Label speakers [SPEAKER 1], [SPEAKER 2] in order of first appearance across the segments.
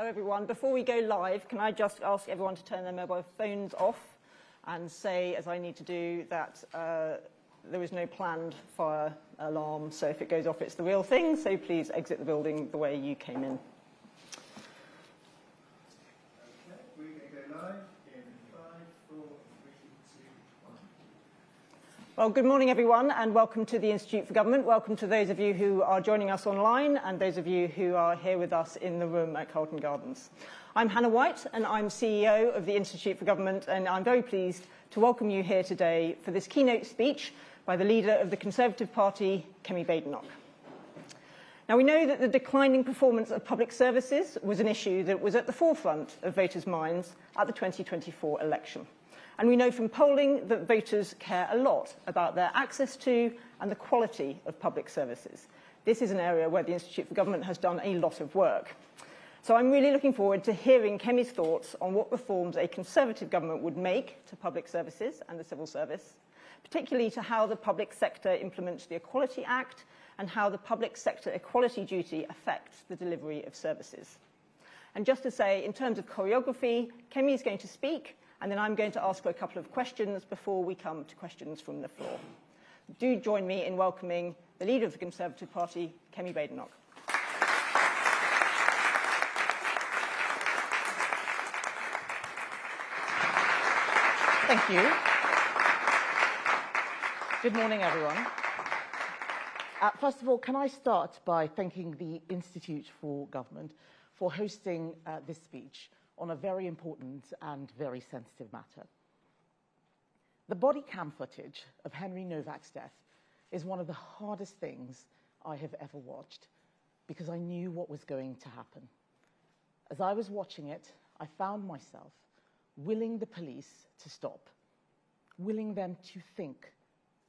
[SPEAKER 1] Hello everyone. Before we go live, can I just ask everyone to turn their mobile phones off and say, as I need to do, that there is no planned fire alarm, so if it goes off, it's the real thing, so please exit the building the way you came in.
[SPEAKER 2] Okay, we're going to go live in 5, 4, 3, 2, 1.
[SPEAKER 1] Well, good morning everyone and welcome to the Institute for Government. Welcome to those of you who are joining us online and those of you who are here with us in the room at Carlton Gardens. I'm Hannah White and I'm CEO of the Institute for Government, and I'm very pleased to welcome you here today for this keynote speech by the leader of the Conservative Party, Kemi Badenoch. Now, we know that the declining performance of public services was an issue that was at the forefront of voters' minds at the 2024 election. And we know from polling that voters care a lot about their access to and the quality of public services. This is an area where the Institute for Government has done a lot of work. So I'm really looking forward to hearing Kemi's thoughts on what reforms a Conservative government would make to public services and the civil service, particularly to how the public sector implements the Equality Act and how the public sector equality duty affects the delivery of services. And just to say, in terms of choreography, Kemi is going to speak, and then I'm going to ask her a couple of questions before we come to questions from the floor. Do join me in welcoming the leader of the Conservative Party, Kemi Badenoch.
[SPEAKER 3] Thank you. Good morning, everyone. First of all, can I start by thanking the Institute for Government for hosting this speech on a very important and very sensitive matter. The body cam footage of Henry Nowak's death is one of the hardest things I have ever watched because I knew what was going to happen. As I was watching it, I found myself willing the police to stop, willing them to think,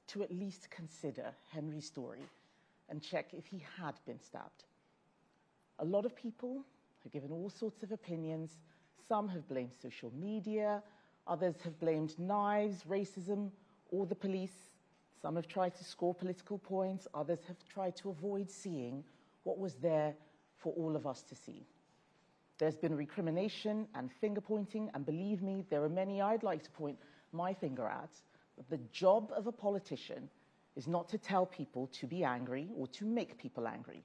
[SPEAKER 3] to at least consider Henry's story and check if he had been stabbed. A lot of people have given all sorts of opinions. Some have blamed social media, others have blamed knives, racism, or the police. Some have tried to score political points, others have tried to avoid seeing what was there for all of us to see. There's been recrimination and finger-pointing, and believe me, there are many I'd like to point my finger at, but the job of a politician is not to tell people to be angry or to make people angry.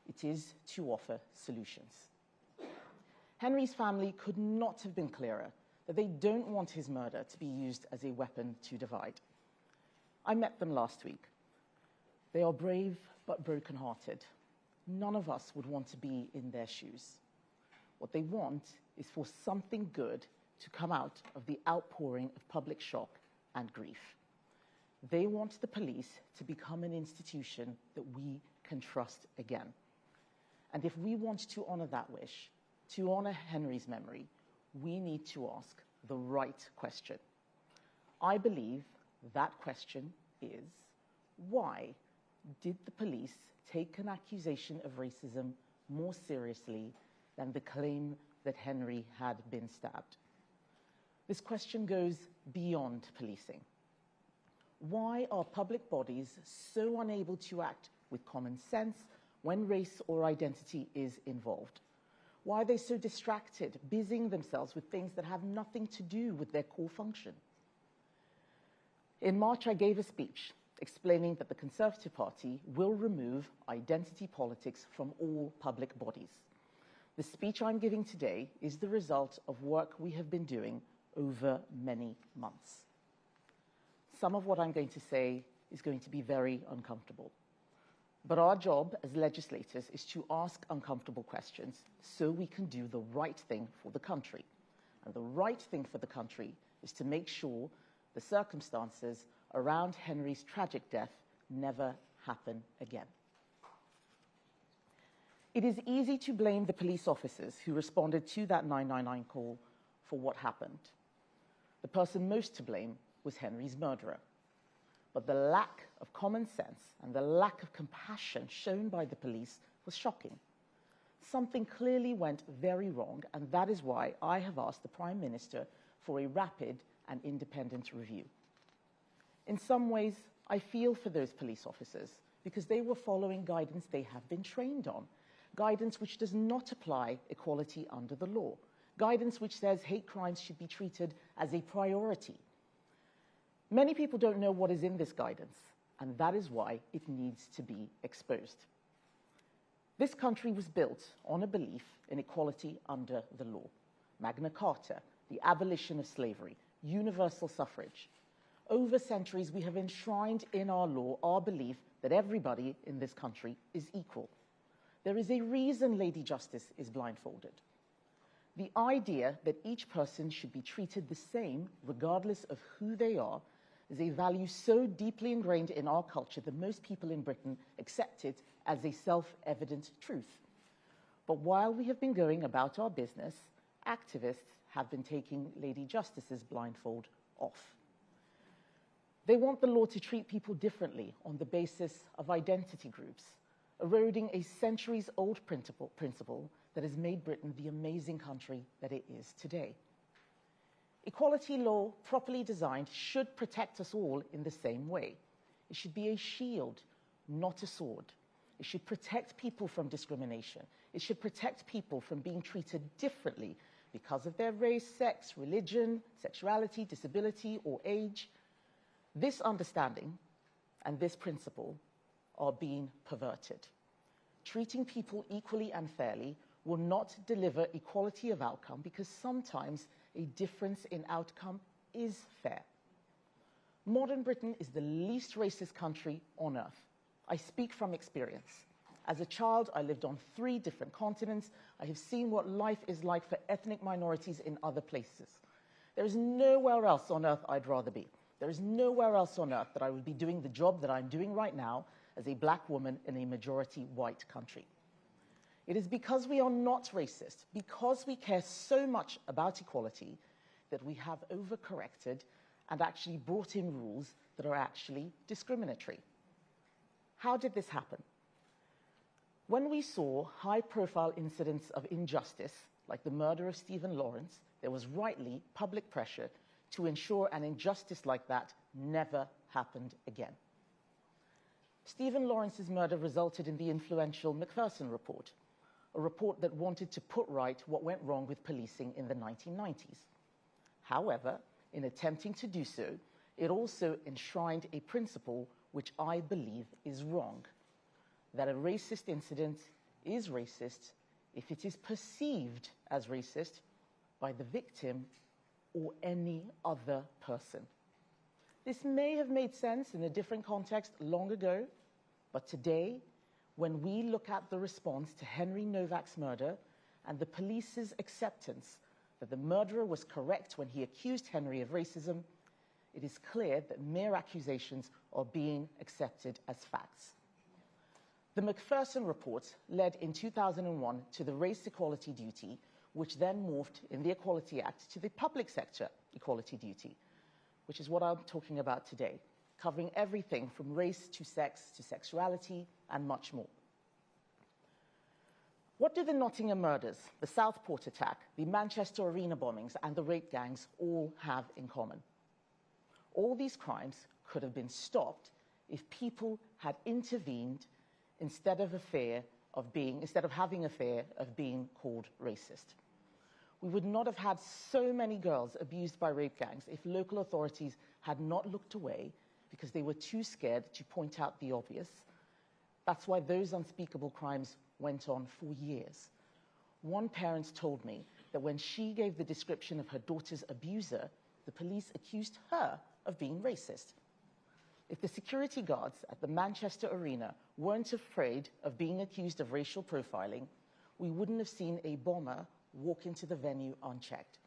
[SPEAKER 3] It is to offer solutions. Henry's family could not have been clearer that they don't want his murder to be used as a weapon to divide. I met them last week. They are brave but broken-hearted. None of us would want to be in their shoes. What they want is for something good to come out of the outpouring of public shock and grief. They want the police to become an institution that we can trust again. And if we want to honor that wish, to honor Henry's memory, we need to ask the right question. I believe that question is, why did the police take an accusation of racism more seriously than the claim that Henry had been stabbed? This question goes beyond policing. Why are public bodies so unable to act with common sense when race or identity is involved? Why are they so distracted, busying themselves with things that have nothing to do with their core function? In March, I gave a speech explaining that the Conservative Party will remove identity politics from all public bodies. The speech I'm giving today is the result of work we have been doing over many months. Some of what I'm going to say is going to be very uncomfortable. But our job as legislators is to ask uncomfortable questions so we can do the right thing for the country. And the right thing for the country is to make sure the circumstances around Henry's tragic death never happen again. It is easy to blame the police officers who responded to that 999 call for what happened. The person most to blame was Henry's murderer. But the lack of common sense and the lack of compassion shown by the police was shocking. Something clearly went very wrong, and that is why I have asked the Prime Minister for a rapid and independent review. In some ways, I feel for those police officers because they were following guidance they have been trained on, guidance which does not apply equality under the law, guidance which says hate crimes should be treated as a priority. Many people don't know what is in this guidance, and that is why it needs to be exposed. This country was built on a belief in equality under the law. Magna Carta, the abolition of slavery, universal suffrage. Over centuries, we have enshrined in our law our belief that everybody in this country is equal. There is a reason Lady Justice is blindfolded. The idea that each person should be treated the same, regardless of who they are, is a value so deeply ingrained in our culture that most people in Britain accept it as a self-evident truth. But while we have been going about our business, activists have been taking Lady Justice's blindfold off. They want the law to treat people differently on the basis of identity groups, eroding a centuries-old principle that has made Britain the amazing country that it is today. Equality law, properly designed, should protect us all in the same way. It should be a shield, not a sword. It should protect people from discrimination. It should protect people from being treated differently because of their race, sex, religion, sexuality, disability, or age. This understanding and this principle are being perverted. Treating people equally and fairly will not deliver equality of outcome because sometimes a difference in outcome is fair. Modern Britain is the least racist country on earth. I speak from experience. As a child, I lived on 3 different continents. I have seen what life is like for ethnic minorities in other places. There is nowhere else on earth I'd rather be. There is nowhere else on earth that I would be doing the job that I'm doing right now as a black woman in a majority white country. It is because we are not racist, because we care so much about equality, that we have overcorrected and actually brought in rules that are actually discriminatory. How did this happen? When we saw high-profile incidents of injustice, like the murder of Stephen Lawrence, there was rightly public pressure to ensure an injustice like that never happened again. Stephen Lawrence's murder resulted in the influential Macpherson report, a report that wanted to put right what went wrong with policing in the 1990s. However, in attempting to do so, it also enshrined a principle which I believe is wrong, that a racist incident is racist if it is perceived as racist by the victim or any other person. This may have made sense in a different context long ago, but today, when we look at the response to Henry Nowak's murder and the police's acceptance that the murderer was correct when he accused Henry of racism, it is clear that mere accusations are being accepted as facts. The Macpherson report led in 2001 to the race equality duty, which then morphed in the Equality Act to the public sector equality duty, which is what I'm talking about today, covering everything from race to sex to sexuality and much more. What do the Nottingham murders, the Southport attack, the Manchester Arena bombings, and the rape gangs all have in common? All these crimes could have been stopped if people had intervened instead of having a fear of being called racist. We would not have had so many girls abused by rape gangs if local authorities had not looked away because they were too scared to point out the obvious. That's why those unspeakable crimes went on for years. One parent told me that when she gave the description of her daughter's abuser, the police accused her of being racist. If the security guards at the Manchester Arena weren't afraid of being accused of racial profiling, we wouldn't have seen a bomber walk into the venue unchecked.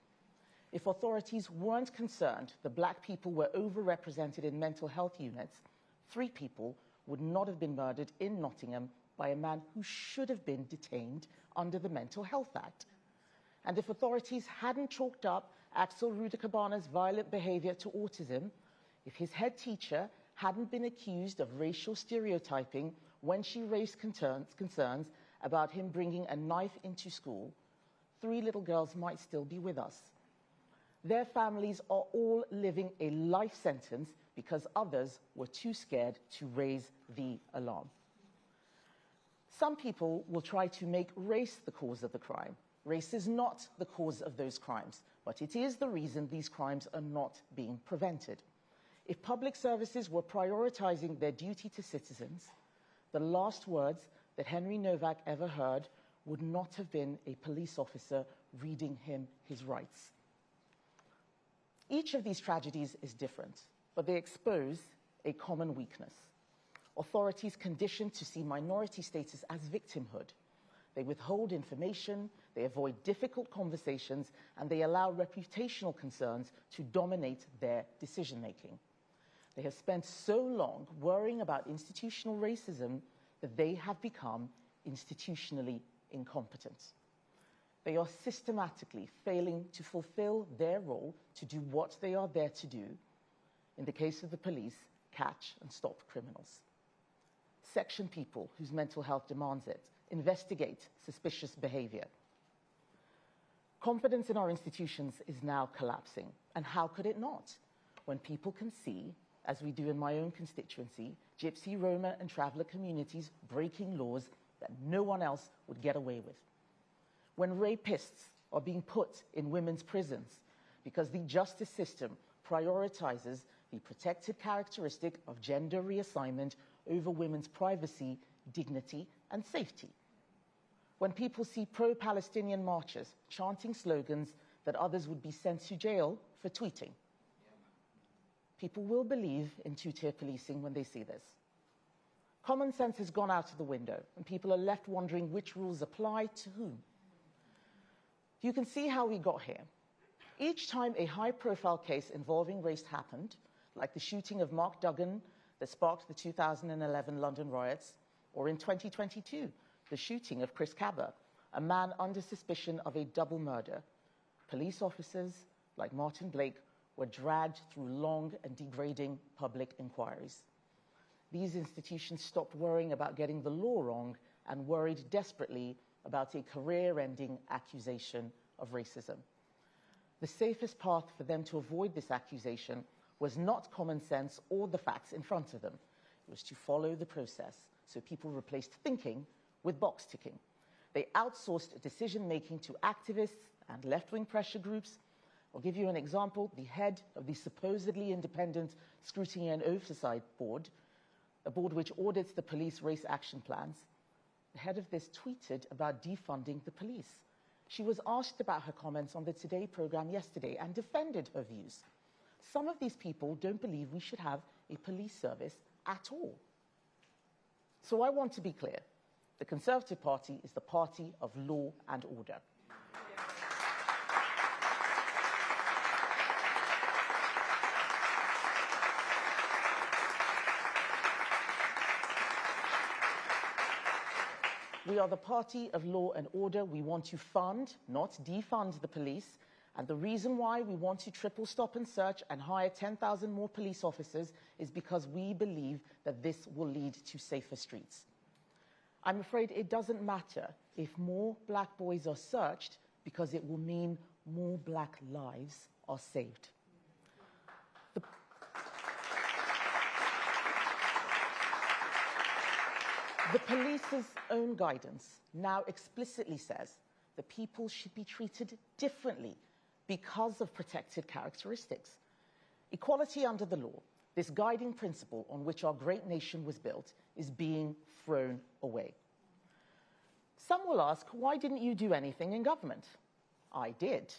[SPEAKER 3] If authorities weren't concerned that black people were overrepresented in mental health units, 3 people would not have been murdered in Nottingham by a man who should have been detained under the Mental Health Act. And if authorities hadn't chalked up Axel Rudekabana's violent behavior to autism, if his head teacher hadn't been accused of racial stereotyping when she raised concerns about him bringing a knife into school, 3 little girls might still be with us. Their families are all living a life sentence because others were too scared to raise the alarm. Some people will try to make race the cause of the crime. Race is not the cause of those crimes, but it is the reason these crimes are not being prevented. If public services were prioritizing their duty to citizens, the last words that Henry Nowak ever heard would not have been a police officer reading him his rights. Each of these tragedies is different, but they expose a common weakness. Authorities conditioned to see minority status as victimhood. They withhold information, they avoid difficult conversations, and they allow reputational concerns to dominate their decision-making. They have spent so long worrying about institutional racism that they have become institutionally incompetent. They are systematically failing to fulfill their role to do what they are there to do. In the case of the police, catch and stop criminals. Section people whose mental health demands it. Investigate suspicious behavior. Confidence in our institutions is now collapsing. And how could it not? When people can see, as we do in my own constituency, Gypsy, Roma and traveller communities breaking laws that no one else would get away with. When rapists are being put in women's prisons because the justice system prioritizes the protected characteristic of gender reassignment over women's privacy, dignity and safety. When people see pro-Palestinian marchers chanting slogans that others would be sent to jail for tweeting. People will believe in two-tier policing when they see this. Common sense has gone out of the window, and people are left wondering which rules apply to whom. You can see how we got here. Each time a high-profile case involving race happened, like the shooting of Mark Duggan that sparked the 2011 London riots, or in 2022, the shooting of Chris Cabba, a man under suspicion of a double murder, police officers, like Martin Blake, were dragged through long and degrading public inquiries. These institutions stopped worrying about getting the law wrong and worried desperately about a career-ending accusation of racism. The safest path for them to avoid this accusation was not common sense or the facts in front of them. It was to follow the process, so people replaced thinking with box ticking. They outsourced decision-making to activists and left-wing pressure groups. I'll give you an example. The head of the supposedly independent Scrutiny and Oversight Board, a board which audits the police race action plans, the head of this tweeted about defunding the police. She was asked about her comments on the Today programme yesterday and defended her views. Some of these people don't believe we should have a police service at all. So I want to be clear. The Conservative Party is the party of law and order. We are the party of law and order. We want to fund, not defund the police. And the reason why we want to triple stop and search and hire 10,000 more police officers is because we believe that this will lead to safer streets. I'm afraid it doesn't matter if more black boys are searched because it will mean more black lives are saved. The police's own guidance now explicitly says that people should be treated differently because of protected characteristics. Equality under the law, this guiding principle on which our great nation was built, is being thrown away. Some will ask, why didn't you do anything in government? I did,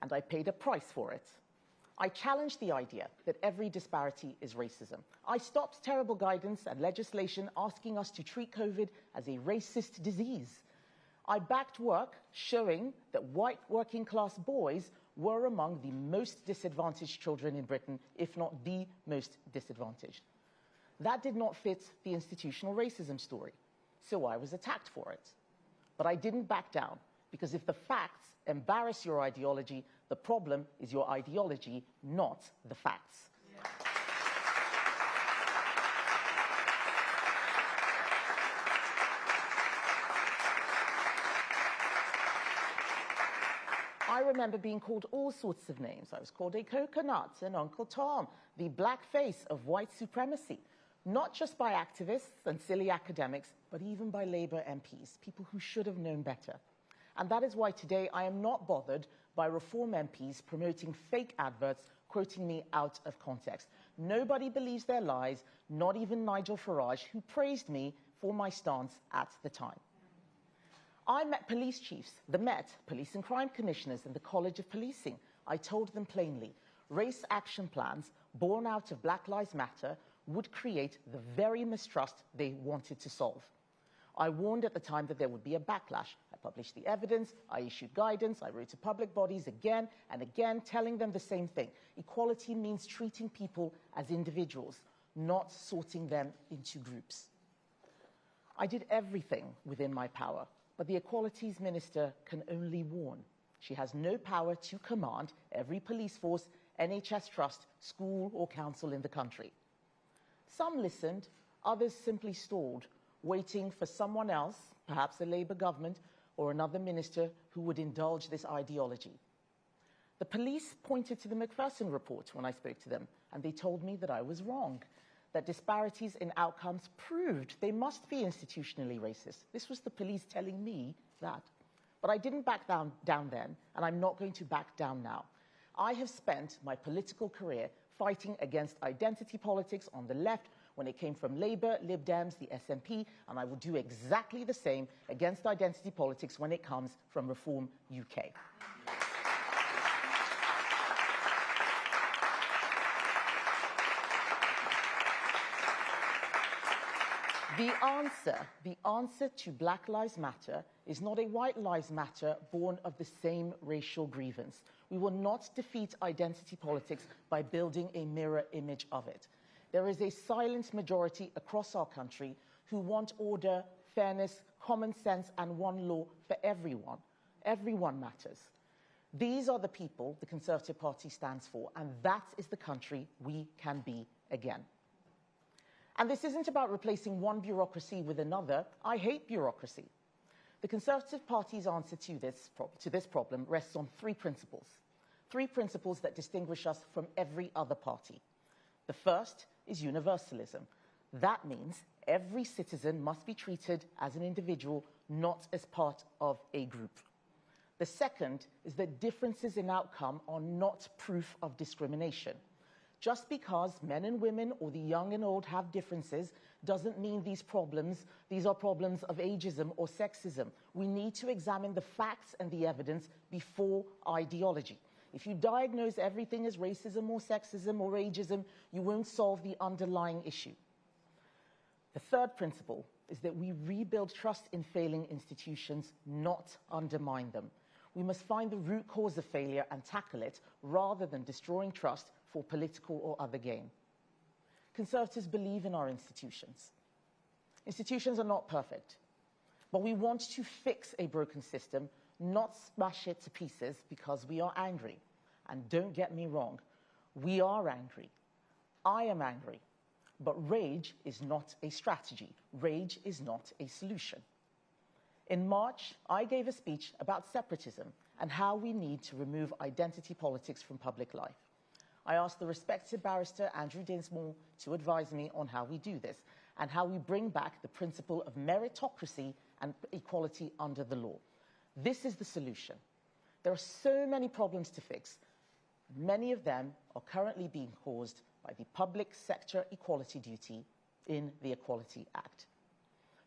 [SPEAKER 3] and I paid a price for it. I challenged the idea that every disparity is racism. I stopped terrible guidance and legislation asking us to treat COVID as a racist disease. I backed work showing that white working-class boys were among the most disadvantaged children in Britain, if not the most disadvantaged. That did not fit the institutional racism story, so I was attacked for it. But I didn't back down, because if the facts embarrass your ideology, the problem is your ideology, not the facts. I remember being called all sorts of names. I was called a coconut, an Uncle Tom, the black face of white supremacy. not just by activists and silly academics, but even by Labour MPs, people who should have known better. And that is why today I am not bothered by Reform MPs promoting fake adverts quoting me out of context. Nobody believes their lies, not even Nigel Farage, who praised me for my stance at the time. I met police chiefs, the Met, police and crime commissioners, and the College of Policing. I told them plainly, race action plans born out of Black Lives Matter would create the very mistrust they wanted to solve. I warned at the time that there would be a backlash. I published the evidence, I issued guidance, I wrote to public bodies again and again, telling them the same thing. Equality means treating people as individuals, not sorting them into groups. I did everything within my power, but the Equalities Minister can only warn. She has no power to command every police force, NHS trust, school or council in the country. Some listened, others simply stalled, waiting for someone else, perhaps a Labour government or another minister, who would indulge this ideology. The police pointed to the Macpherson report when I spoke to them, and they told me that I was wrong, that disparities in outcomes proved they must be institutionally racist. This was the police telling me that. But I didn't back down then, and I'm not going to back down now. I have spent my political career fighting against identity politics on the left, when it came from Labour, Lib Dems, the SNP, and I will do exactly the same against identity politics when it comes from Reform UK. The answer to Black Lives Matter is not a White Lives Matter born of the same racial grievance. We will not defeat identity politics by building a mirror image of it. There is a silent majority across our country who want order, fairness, common sense, and one law for everyone. Everyone matters. These are the people the Conservative Party stands for, and that is the country we can be again. And this isn't about replacing one bureaucracy with another. I hate bureaucracy. The Conservative Party's answer to this problem rests on three principles that distinguish us from every other party. The first is universalism. That means every citizen must be treated as an individual, not as part of a group. The second is that differences in outcome are not proof of discrimination. Just because men and women or the young and old have differences doesn't mean these are problems of ageism or sexism. We need to examine the facts and the evidence before ideology. If you diagnose everything as racism or sexism or ageism, you won't solve the underlying issue. The third principle is that we rebuild trust in failing institutions, not undermine them. We must find the root cause of failure and tackle it, rather than destroying trust for political or other gain. Conservatives believe in our institutions. Institutions are not perfect, but we want to fix a broken system, not smash it to pieces because we are angry. And don't get me wrong, we are angry. I am angry. But rage is not a strategy. Rage is not a solution. In March, I gave a speech about separatism and how we need to remove identity politics from public life. I asked the respected barrister Andrew Dinsmore to advise me on how we do this and how we bring back the principle of meritocracy and equality under the law. This is the solution. There are so many problems to fix. Many of them are currently being caused by the public sector equality duty in the Equality Act.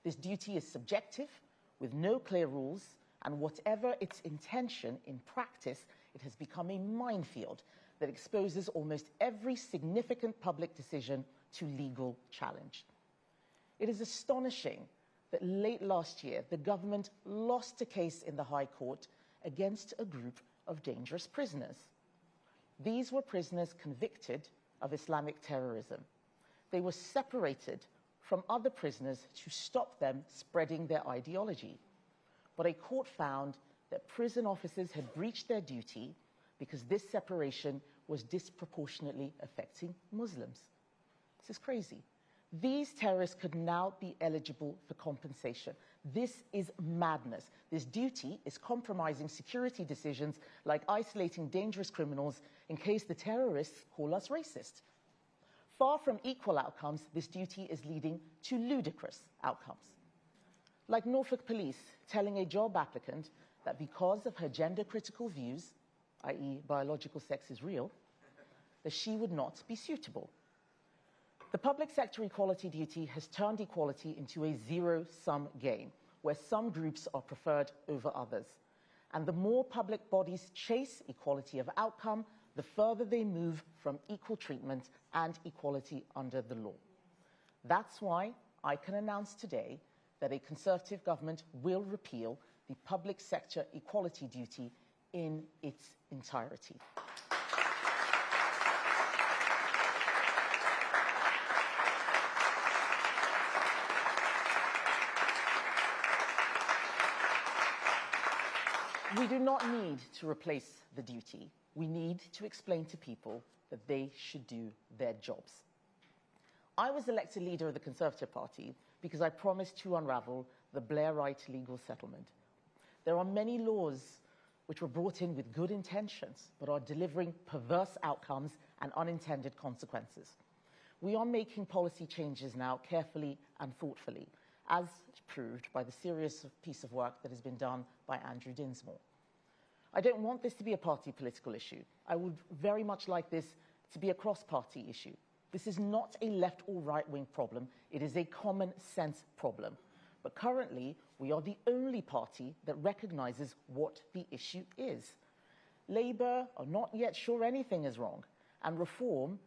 [SPEAKER 3] This duty is subjective, with no clear rules, and whatever its intention, in practice, it has become a minefield that exposes almost every significant public decision to legal challenge. It is astonishing that late last year, the government lost a case in the High Court against a group of dangerous prisoners. These were prisoners convicted of Islamic terrorism. They were separated from other prisoners to stop them spreading their ideology. But a court found that prison officers had breached their duty because this separation was disproportionately affecting Muslims. This is crazy. These terrorists could now be eligible for compensation. This is madness. This duty is compromising security decisions like isolating dangerous criminals in case the terrorists call us racist. Far from equal outcomes, this duty is leading to ludicrous outcomes. Like Norfolk Police telling a job applicant that because of her gender-critical views, i.e. biological sex is real, that she would not be suitable. The public sector equality duty has turned equality into a zero-sum game, where some groups are preferred over others. And the more public bodies chase equality of outcome, the further they move from equal treatment and equality under the law. That's why I can announce today that a Conservative government will repeal the public sector equality duty in its entirety. We do not need to replace the duty. We need to explain to people that they should do their jobs. I was elected leader of the Conservative Party because I promised to unravel the Blairite legal settlement. There are many laws which were brought in with good intentions, but are delivering perverse outcomes and unintended consequences. We are making policy changes now carefully and thoughtfully, as proved by the serious piece of work that has been done by Andrew Dinsmore. I don't want this to be a party political issue. I would very much like this to be a cross-party issue. This is not a left or right-wing problem. It is a common sense problem. But currently, we are the only party that recognizes what the issue is. Labour are not yet sure anything is wrong. And Reform,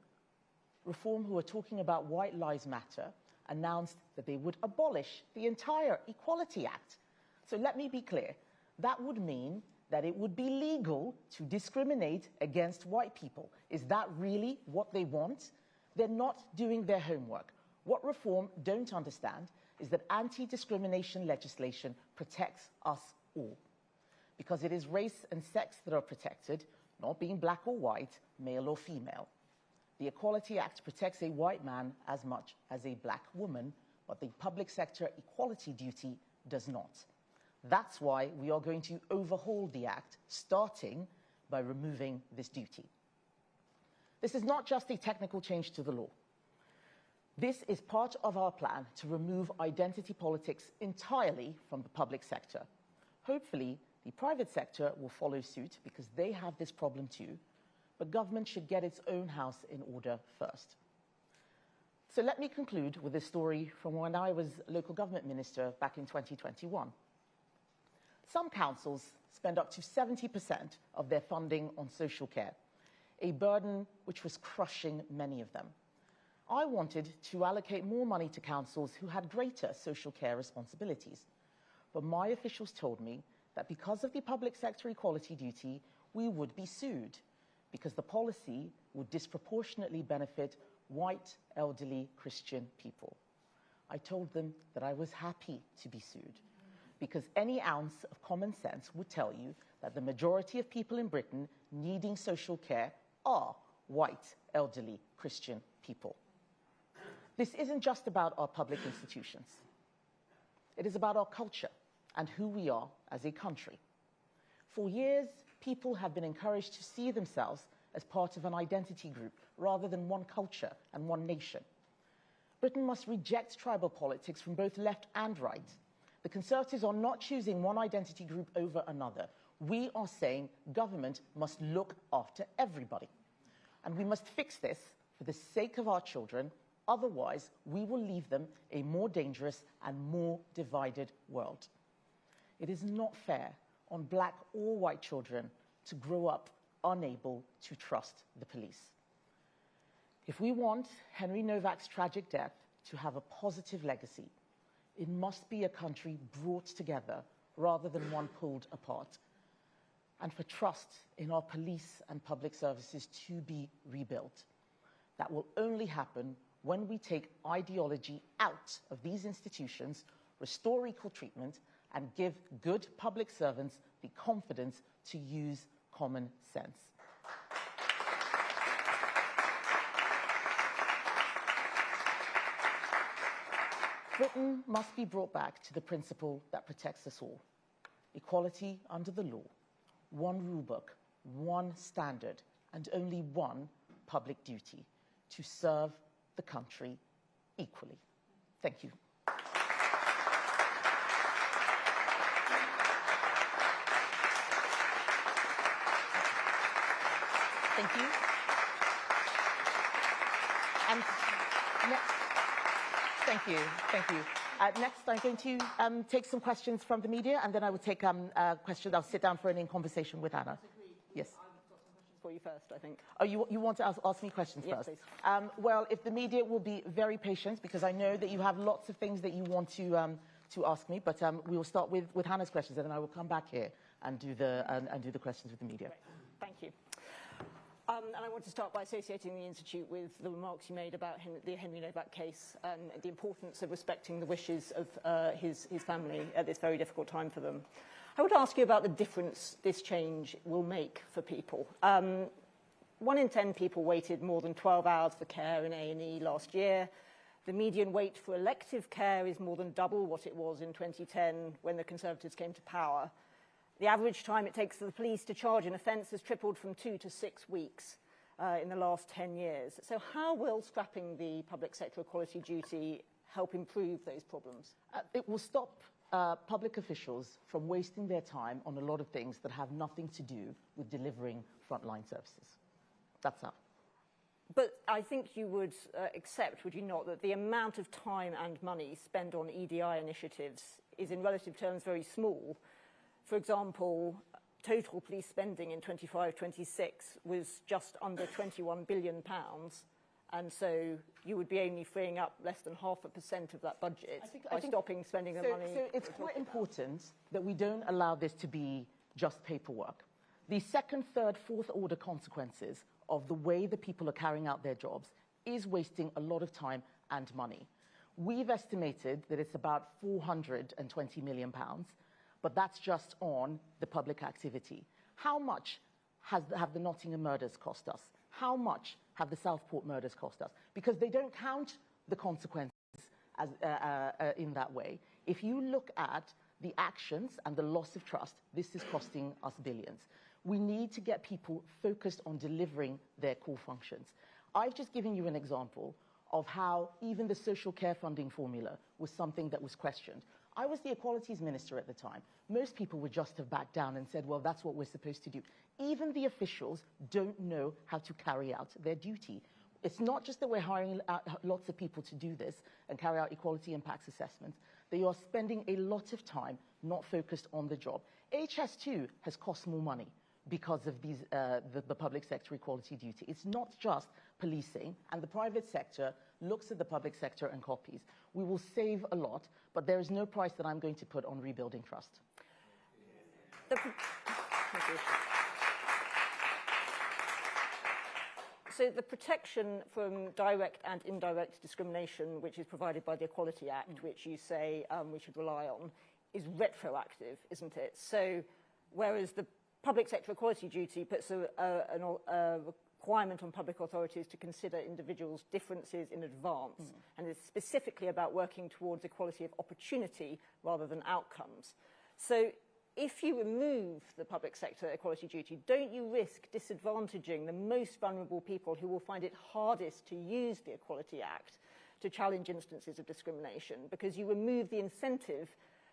[SPEAKER 3] who are talking about White Lives Matter, announced that they would abolish the entire Equality Act. So let me be clear. That would mean that it would be legal to discriminate against white people. Is that really what they want? They're not doing their homework. What Reform don't understand is that anti-discrimination legislation protects us all, because it is race and sex that are protected, not being black or white, male or female. The Equality Act protects a white man as much as a black woman, but the public sector equality duty does not. That's why we are going to overhaul the Act, starting by removing this duty. This is not just a technical change to the law. This is part of our plan to remove identity politics entirely from the public sector. Hopefully, the private sector will follow suit because they have this problem too, but government should get its own house in order first. So let me conclude with a story from when I was local government minister back in 2021. Some councils spend up to 70% of their funding on social care, a burden which was crushing many of them. I wanted to allocate more money to councils who had greater social care responsibilities. But my officials told me that because of the public sector equality duty, we would be sued, because the policy would disproportionately benefit white, elderly Christian people. I told them that I was happy to be sued, because any ounce of common sense would tell you that the majority of people in Britain needing social care are white, elderly Christian people. This isn't just about our public institutions. It is about our culture and who we are as a country. For years, people have been encouraged to see themselves as part of an identity group rather than one culture and one nation. Britain must reject tribal politics from both left and right. The Conservatives are not choosing one identity group over another. We are saying government must look after everybody. And we must fix this for the sake of our children. Otherwise, we will leave them a more dangerous and more divided world. It is not fair on black or white children to grow up unable to trust the police. If we want Henry Nowak's tragic death to have a positive legacy, it must be a country brought together rather than one pulled apart, and for trust in our police and public services to be rebuilt. That will only happen when we take ideology out of these institutions, restore equal treatment, and give good public servants the confidence to use common sense. Britain must be brought back to the principle that protects us all. Equality under the law, one rulebook, one standard, and only one public duty: to serve the country equally. Thank you. Thank you. And next, thank you. Next, I'm going to take some questions from the media, and then I will take questions. I'll sit down for an in-conversation with Hannah. Yes.
[SPEAKER 1] I've got some questions for you first, I think.
[SPEAKER 3] Oh, you want to ask me questions
[SPEAKER 1] yes,
[SPEAKER 3] first?
[SPEAKER 1] Please.
[SPEAKER 3] Well, if the media will be very patient, because I know that you have lots of things that you want to ask me, but we will start with Hannah's questions, and then I will come back here and do the questions with the media.
[SPEAKER 1] Great. Thank you. And I want to start by associating the Institute with the remarks you made about the Henry Nowak case and the importance of respecting the wishes of his family at this very difficult time for them. I would ask you about the difference this change will make for people. 1 in 10 people waited more than 12 hours for care in A&E last year. The median wait for elective care is more than double what it was in 2010 when the Conservatives came to power. The average time it takes for the police to charge an offence has tripled from 2 to 6 weeks in the last 10 years. So how will scrapping the public sector equality duty help improve those problems?
[SPEAKER 3] It will stop public officials from wasting their time on a lot of things that have nothing to do with delivering frontline services. That's how.
[SPEAKER 1] But I think you would accept, would you not, that the amount of time and money spent on EDI initiatives is in relative terms very small. For example, total police spending in 25-26 was just under £21 billion, and so you would be only freeing up less than 0.5% of that budget by stopping spending the money.
[SPEAKER 3] So it's quite important that we don't allow this to be just paperwork. The second, third, fourth order consequences of the way the people are carrying out their jobs is wasting a lot of time and money. We've estimated that it's about £420 million. But that's just on the public activity. How much have the Nottingham murders cost us? How much have the Southport murders cost us? Because they don't count the consequences as, in that way. If you look at the actions and the loss of trust, this is costing us billions. We need to get people focused on delivering their core functions. I've just given you an example of how even the social care funding formula was something that was questioned. I was the Equalities Minister at the time. Most people would just have backed down and said, well, that's what we're supposed to do. Even the officials don't know how to carry out their duty. It's not just that we're hiring lots of people to do this and carry out equality impacts assessments. They are spending a lot of time not focused on the job. HS2 has cost more money because of these, the public sector equality duty. It's not just policing, and the private sector looks at the public sector and copies. We will save a lot, but there is no price that I'm going to put on rebuilding trust.
[SPEAKER 1] So the protection from direct and indirect discrimination, which is provided by the Equality Act, which you say we should rely on, is retroactive, isn't it? So whereas the public sector equality duty puts a requirement on public authorities to consider individuals' differences in advance, and is specifically about working towards equality of opportunity rather than outcomes. So if you remove the public sector equality duty, don't you risk disadvantaging the most vulnerable people who will find it hardest to use the Equality Act to challenge instances of discrimination, because you remove the incentive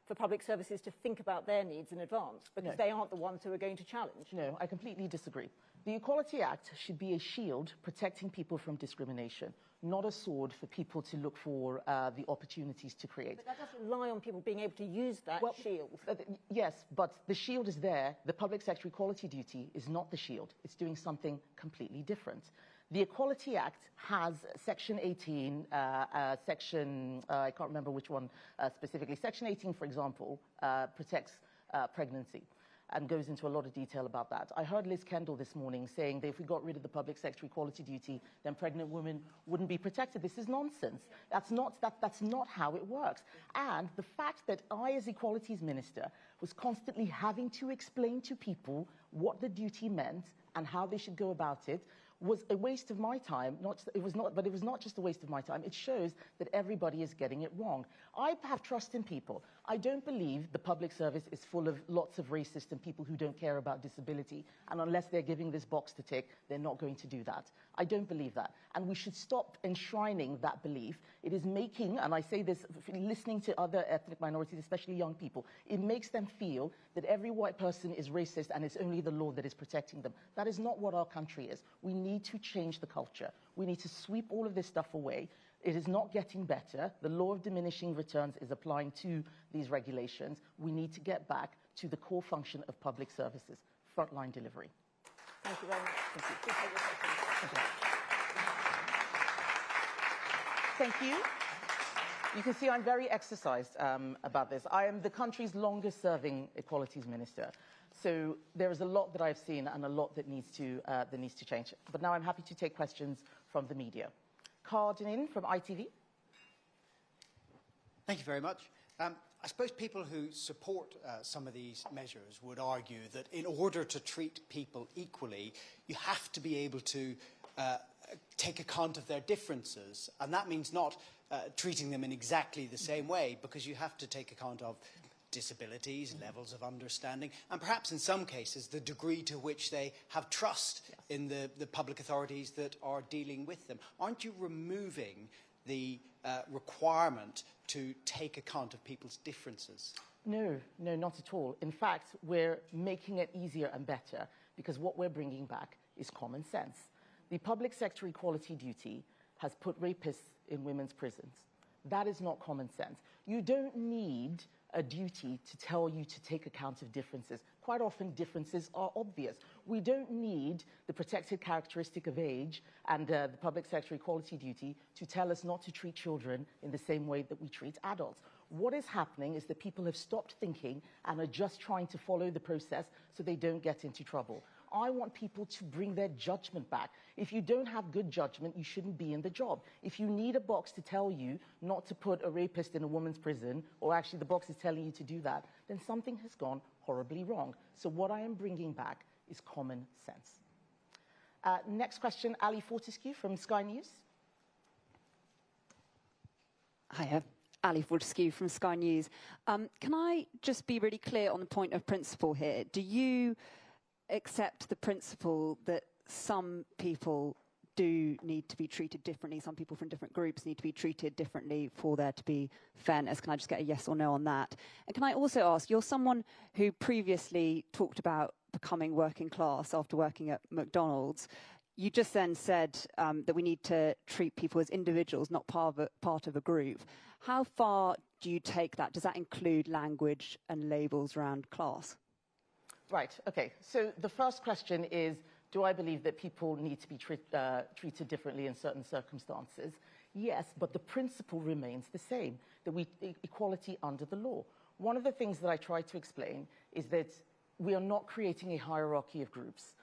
[SPEAKER 1] for public services to think about their needs in advance, because they aren't the ones who are going to challenge?
[SPEAKER 3] No, I completely disagree. The Equality Act should be a shield protecting people from discrimination, not a sword for people to look for the opportunities to create.
[SPEAKER 1] But that doesn't rely on people being able to use that shield.
[SPEAKER 3] Yes, but the shield is there. The public sector equality duty is not the shield. It's doing something completely different. The Equality Act has Section 18, I can't remember which one specifically. Section 18, for example, protects pregnancy and goes into a lot of detail about that. I heard Liz Kendall this morning saying that if we got rid of the public sector equality duty, then pregnant women wouldn't be protected. This is nonsense. That's not how it works. And the fact that I, as Equalities Minister, was constantly having to explain to people what the duty meant and how they should go about it, was a waste of my time. It was not just a waste of my time. It shows that everybody is getting it wrong. I have trust in people. I don't believe the public service is full of lots of racists and people who don't care about disability, and unless they're giving this box to tick, they're not going to do that. I don't believe that. And we should stop enshrining that belief. It is making, and I say this listening to other ethnic minorities, especially young people, it makes them feel that every white person is racist and it's only the law that is protecting them. That is not what our country is. We need to change the culture. We need to sweep all of this stuff away. It is not getting better. The law of diminishing returns is applying to these regulations. We need to get back to the core function of public services, frontline delivery.
[SPEAKER 1] Thank you very much.
[SPEAKER 3] Thank you. You can see I'm very exercised about this. I am the country's longest serving equalities minister. So there is a lot that I've seen and a lot that needs to change. But now I'm happy to take questions from the media. Cardin from ITV.
[SPEAKER 4] Thank you very much. I suppose people who support some of these measures would argue that in order to treat people equally, you have to be able to take account of their differences. And that means not treating them in exactly the same way, because you have to take account of disabilities, levels of understanding, and perhaps in some cases the degree to which they have trust in the public authorities that are dealing with them. Aren't you removing the requirement to take account of people's differences?
[SPEAKER 3] No, not at all. In fact, we're making it easier and better, because what we're bringing back is common sense. The public sector equality duty has put rapists in women's prisons. That is not common sense. You don't need a duty to tell you to take account of differences. Quite often, differences are obvious. We don't need the protected characteristic of age and the public sector equality duty to tell us not to treat children in the same way that we treat adults. What is happening is that people have stopped thinking and are just trying to follow the process so they don't get into trouble. I want people to bring their judgment back. If you don't have good judgment, you shouldn't be in the job. If you need a box to tell you not to put a rapist in a woman's prison, or actually the box is telling you to do that, then something has gone horribly wrong. So what I am bringing back is common sense. Next question, Ali Fortescue from Sky News.
[SPEAKER 5] Hiya. Ali Fortescue from Sky News. Can I just be really clear on the point of principle here? Do you accept the principle that some people do need to be treated differently, some people from different groups need to be treated differently for there to be fairness? Can I just get a yes or no on that? And can I also ask, you're someone who previously talked about becoming working class after working at McDonald's. You just then said that we need to treat people as individuals, not part of a group. How far do you take that? Does that include language and labels around class?
[SPEAKER 3] Right, okay. So the first question is, do I believe that people need to be treated differently in certain circumstances? Yes, but the principle remains the same, that equality under the law. One of the things that I try to explain is that we are not creating a hierarchy of groups.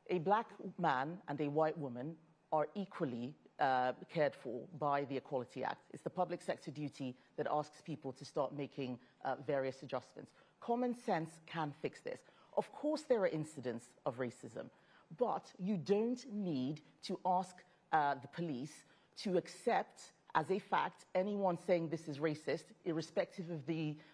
[SPEAKER 3] A black man and a white woman are equally cared for by the Equality Act. It's the public sector duty that asks people to start making various adjustments. Common sense can fix this. Of course, there are incidents of racism, but you don't need to ask the police to accept as a fact anyone saying this is racist, irrespective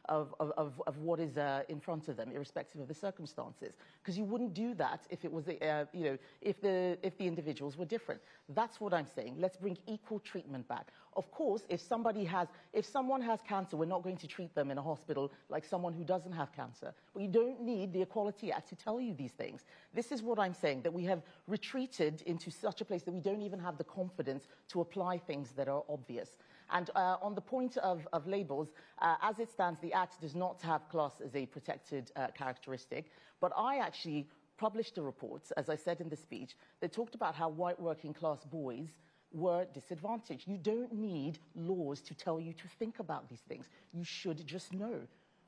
[SPEAKER 3] of what is in front of them, irrespective of the circumstances, because you wouldn't do that if it was if the individuals were different. That's what I'm saying. Let's bring equal treatment back. Of course, if someone has cancer, we're not going to treat them in a hospital like someone who doesn't have cancer. But you don't need the Equality Act to tell you these things. This is what I'm saying, that we have retreated into such a place that we don't even have the confidence to apply things that are obvious. And on the point of labels, as it stands, the Act does not have class as a protected characteristic. But I actually published a report, as I said in the speech, that talked about how white working class boys were disadvantaged. You don't need laws to tell you to think about these things. You should just know.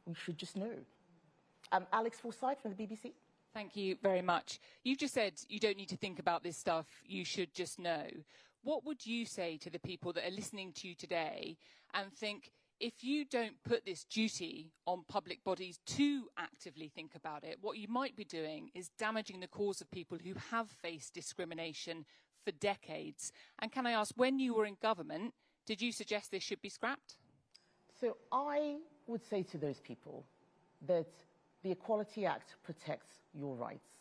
[SPEAKER 3] We should just know. Alex Forsyth from the BBC.
[SPEAKER 6] Thank you very much. You've just said you don't need to think about this stuff, you should just know. What would you say to the people that are listening to you today and think, if you don't put this duty on public bodies to actively think about it, what you might be doing is damaging the cause of people who have faced discrimination for decades. And can I ask, when you were in government, did you suggest this should be scrapped?
[SPEAKER 3] So I would say to those people that the Equality Act protects your rights,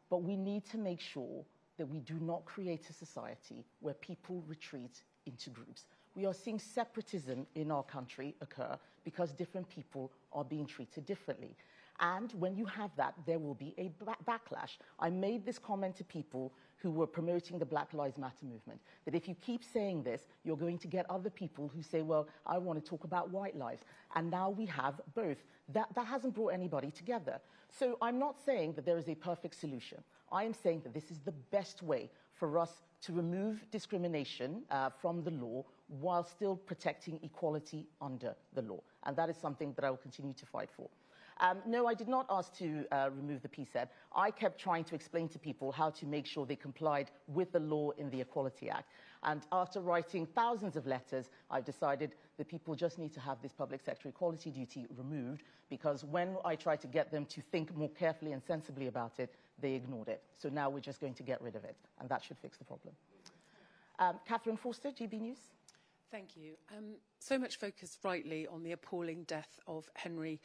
[SPEAKER 3] but we need to make sure that we do not create a society where people retreat into groups. We are seeing separatism in our country occur because different people are being treated differently. And when you have that, there will be a backlash. I made this comment to people who were promoting the Black Lives Matter movement, that if you keep saying this, you're going to get other people who say, well, I want to talk about white lives. And now we have both. That hasn't brought anybody together. So I'm not saying that there is a perfect solution. I am saying that this is the best way for us to remove discrimination from the law while still protecting equality under the law. And that is something that I will continue to fight for. No, I did not ask to remove the PSED. I kept trying to explain to people how to make sure they complied with the law in the Equality Act. And after writing thousands of letters, I've decided that people just need to have this public sector equality duty removed, because when I tried to get them to think more carefully and sensibly about it, they ignored it. So now we're just going to get rid of it, and that should fix the problem. Catherine Forster, GB News.
[SPEAKER 7] Thank you. So much focus rightly on the appalling death of Henry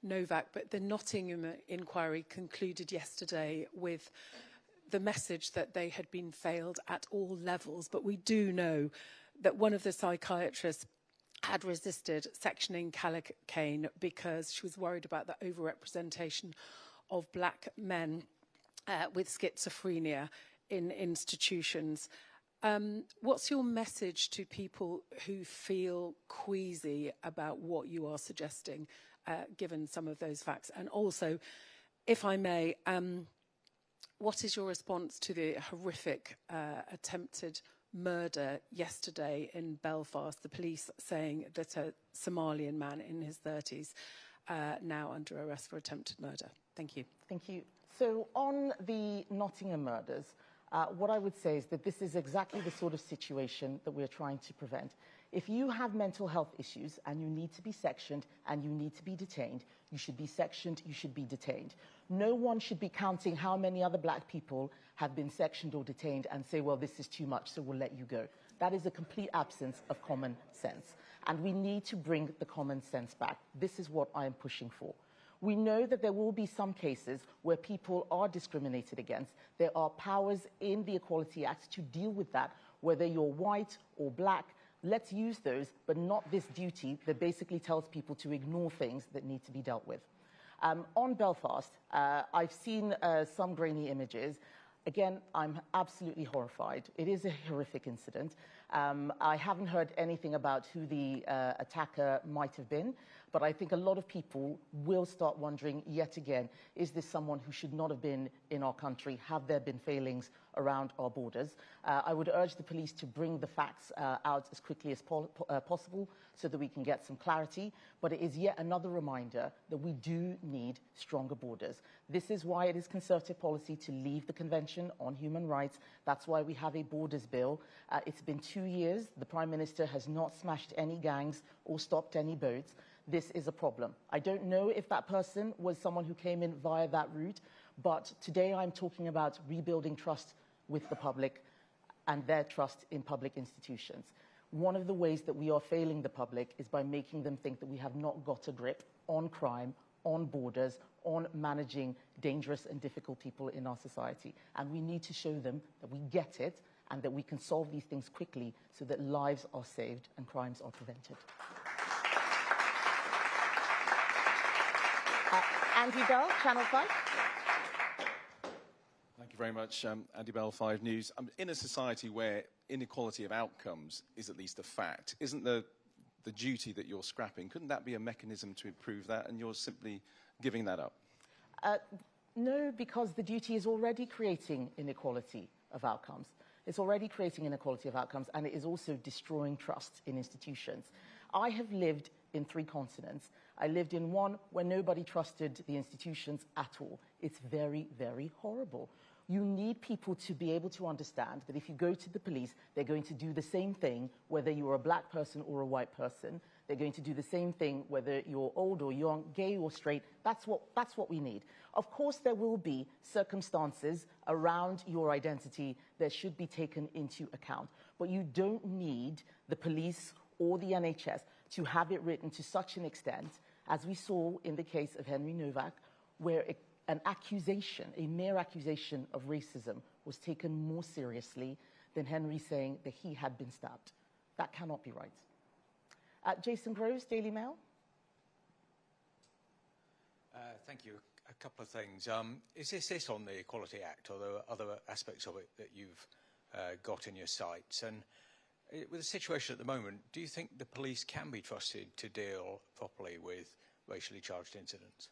[SPEAKER 7] Nowak, but the Nottingham inquiry concluded yesterday with the message that they had been failed at all levels. But we do know that one of the psychiatrists had resisted sectioning Caine because she was worried about the overrepresentation of black men with schizophrenia in institutions. What's your message to people who feel queasy about what you are suggesting, given some of those facts? And also, if I may, what is your response to the horrific attempted murder yesterday in Belfast, the police saying that a Somalian man in his 30s now under arrest for attempted murder? Thank you.
[SPEAKER 3] Thank you. So on the Nottingham murders, what I would say is that this is exactly the sort of situation that we're trying to prevent. If you have mental health issues and you need to be sectioned and you need to be detained, you should be sectioned, you should be detained. No one should be counting how many other black people have been sectioned or detained and say, well, this is too much, so we'll let you go. That is a complete absence of common sense. And we need to bring the common sense back. This is what I am pushing for. We know that there will be some cases where people are discriminated against. There are powers in the Equality Act to deal with that, whether you're white or black. Let's use those, but not this duty that basically tells people to ignore things that need to be dealt with. On Belfast, I've seen some grainy images. Again, I'm absolutely horrified. It is a horrific incident. I haven't heard anything about who the attacker might have been, but I think a lot of people will start wondering yet again, is this someone who should not have been in our country? Have there been failings around our borders? I would urge the police to bring the facts out as quickly as possible so that we can get some clarity. But it is yet another reminder that we do need stronger borders. This is why it is Conservative policy to leave the Convention on Human Rights. That's why we have a borders bill. It's been 2 years. The Prime Minister has not smashed any gangs or stopped any boats. This is a problem. I don't know if that person was someone who came in via that route, but today I'm talking about rebuilding trust with the public and their trust in public institutions. One of the ways that we are failing the public is by making them think that we have not got a grip on crime, on borders, on managing dangerous and difficult people in our society. And we need to show them that we get it and that we can solve these things quickly so that lives are saved and crimes are prevented. Andy Bell, Channel 5.
[SPEAKER 8] Thank you very much, Andy Bell, 5 News. In a society where inequality of outcomes is at least a fact, isn't the duty that you're scrapping, couldn't that be a mechanism to improve that, and you're simply giving that up?
[SPEAKER 3] No, because the duty is already creating inequality of outcomes. It's already creating inequality of outcomes, and it is also destroying trust in institutions. I have lived in 3 continents. I lived in one where nobody trusted the institutions at all. It's very, very horrible. You need people to be able to understand that if you go to the police, they're going to do the same thing, whether you're a black person or a white person. They're going to do the same thing, whether you're old or young, gay or straight. That's what we need. Of course, there will be circumstances around your identity that should be taken into account. But you don't need the police or the NHS to have it written to such an extent, as we saw in the case of Henry Nowak, where an accusation, a mere accusation of racism, was taken more seriously than Henry saying that he had been stabbed. That cannot be right. Jason Groves, Daily Mail.
[SPEAKER 9] Thank you. A couple of things. Is this on the Equality Act, or are there other aspects of it that you've got in your sights? And with the situation at the moment, do you think the police can be trusted to deal properly with racially charged incidents?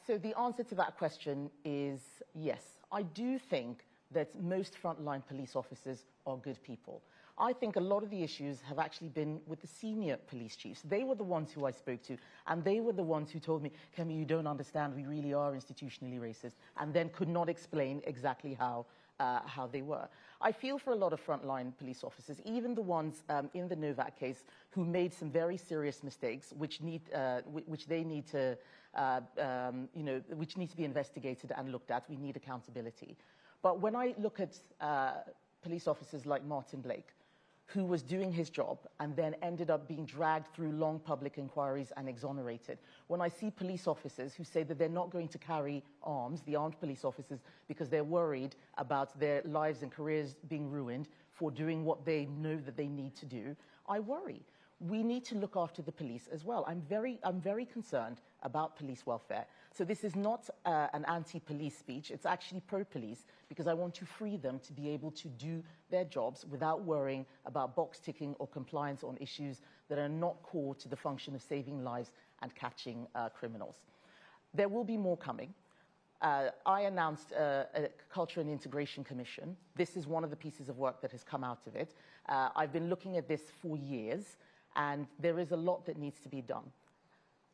[SPEAKER 3] So the answer to that question is yes. I do think that most frontline police officers are good people. I think a lot of the issues have actually been with the senior police chiefs. They were the ones who I spoke to, and they were the ones who told me, Kemi, you don't understand, we really are institutionally racist, and then could not explain exactly how they were. I feel for a lot of frontline police officers, even the ones in the Nowak case who made some very serious mistakes, which need to be investigated and looked at. We need accountability. But when I look at police officers like Martin Blake, who was doing his job and then ended up being dragged through long public inquiries and exonerated. When I see police officers who say that they're not going to carry arms, the armed police officers, because they're worried about their lives and careers being ruined for doing what they know that they need to do, I worry. We need to look after the police as well. I'm very concerned about police welfare. So this is not an anti-police speech. It's actually pro-police, because I want to free them to be able to do their jobs without worrying about box ticking or compliance on issues that are not core to the function of saving lives and catching criminals. There will be more coming. I announced a Culture and Integration Commission. This is one of the pieces of work that has come out of it. I've been looking at this for years, and there is a lot that needs to be done.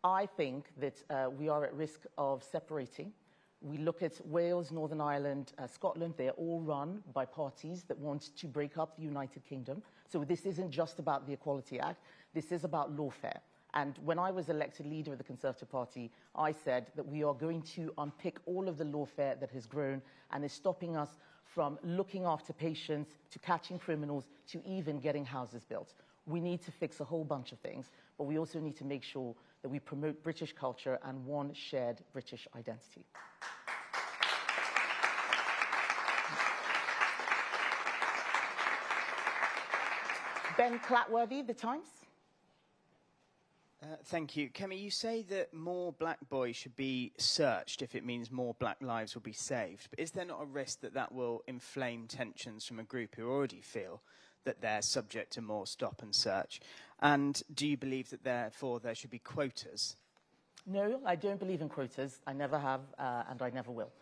[SPEAKER 3] I think that we are at risk of separating. We look at Wales, Northern Ireland, Scotland. They're all run by parties that want to break up the United Kingdom. So this isn't just about the Equality Act. This is about lawfare. And when I was elected leader of the Conservative Party, I said that we are going to unpick all of the lawfare that has grown and is stopping us from looking after patients, to catching criminals, to even getting houses built. We need to fix a whole bunch of things, but we also need to make sure that we promote British culture and one shared British identity. Ben Clatworthy, The Times.
[SPEAKER 10] Thank you. Kemi, you say that more black boys should be searched if it means more black lives will be saved. But is there not a risk that that will inflame tensions from a group who already feel that they're subject to more stop and search? And do you believe that therefore there should be quotas?
[SPEAKER 3] No, I don't believe in quotas. I never have, and I never will.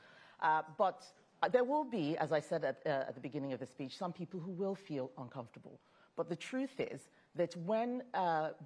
[SPEAKER 3] But there will be, as I said at the beginning of the speech, some people who will feel uncomfortable. But the truth is that when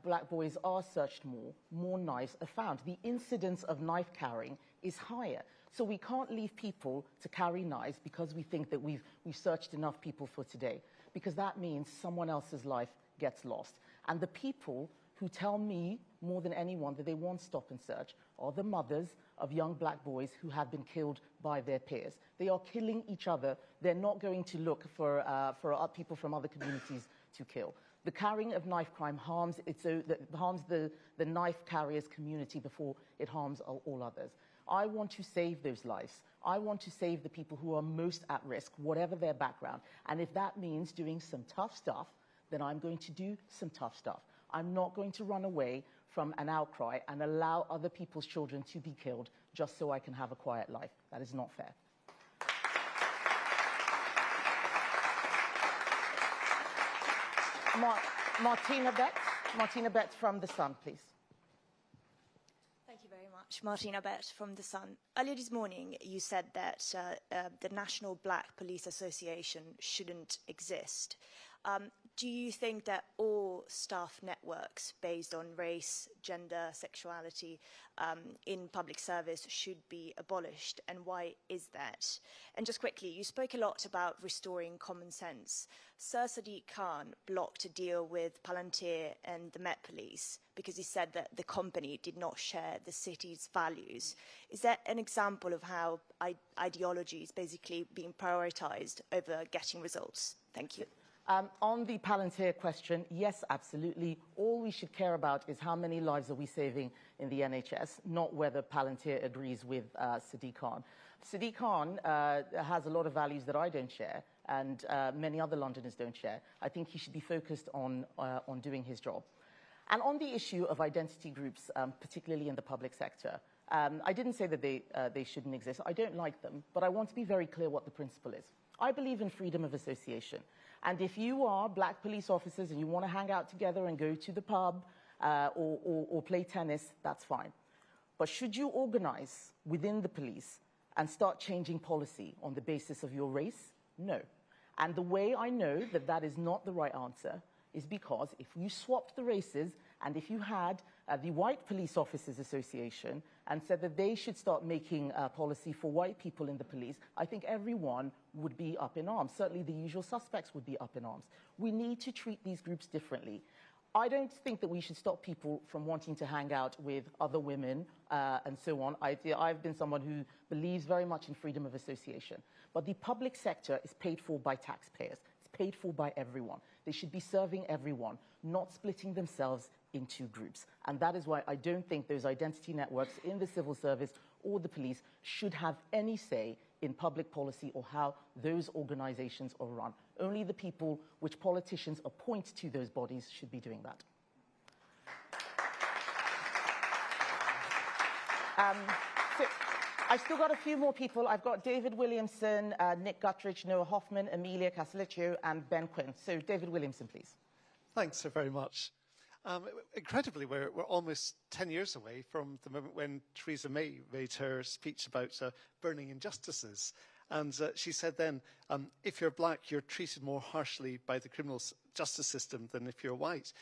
[SPEAKER 3] black boys are searched more knives are found. The incidence of knife carrying is higher. So we can't leave people to carry knives because we think that we've searched enough people for today, because that means someone else's life gets lost. And the people who tell me more than anyone that they want stop and search are the mothers of young black boys who have been killed by their peers. They are killing each other. They're not going to look for people from other communities to kill. The carrying of knife crime harms the knife carrier's community before it harms all others. I want to save those lives. I want to save the people who are most at risk, whatever their background. And if that means doing some tough stuff, then I'm going to do some tough stuff. I'm not going to run away from an outcry and allow other people's children to be killed just so I can have a quiet life. That is not fair. Martina Betts from The Sun, please.
[SPEAKER 11] Thank you very much. Martina Betts from The Sun. Earlier this morning, you said that the National Black Police Association shouldn't exist. do you think that all staff networks based on race, gender, sexuality in public service should be abolished, and why is that? And just quickly, you spoke a lot about restoring common sense. Sir Sadiq Khan blocked a deal with Palantir and the Met Police because he said that the company did not share the city's values. Is that an example of how ideology is basically being prioritized over getting results? Thank you.
[SPEAKER 3] On the Palantir question, yes, absolutely. All we should care about is how many lives are we saving in the NHS, not whether Palantir agrees with Sadiq Khan. Sadiq Khan has a lot of values that I don't share, and many other Londoners don't share. I think he should be focused on doing his job. And on the issue of identity groups, particularly in the public sector, I didn't say that they shouldn't exist. I don't like them, but I want to be very clear what the principle is. I believe in freedom of association. And if you are black police officers and you want to hang out together and go to the pub or play tennis, that's fine. But should you organize within the police and start changing policy on the basis of your race? No. And the way I know that that is not the right answer is because if you swapped the races and if you had the White Police Officers Association and said that they should start making policy for white people in the police, I think everyone would be up in arms. Certainly the usual suspects would be up in arms. We need to treat these groups differently. I don't think that we should stop people from wanting to hang out with other women and so on. I've been someone who believes very much in freedom of association. But the public sector is paid for by taxpayers. It's paid for by everyone. They should be serving everyone, not splitting themselves into groups. And that is why I don't think those identity networks in the civil service or the police should have any say in public policy or how those organizations are run. Only the people which politicians appoint to those bodies should be doing that. So I've still got a few more people. I've got David Williamson, Nick Guttridge, Noah Hoffman, Amelia Casaliccio, and Ben Quinn. So David Williamson, please.
[SPEAKER 12] Thanks so very much. Incredibly, we're almost 10 years away from the moment when Theresa May made her speech about burning injustices. And she said then, if you're black, you're treated more harshly by the criminal justice system than if you're white.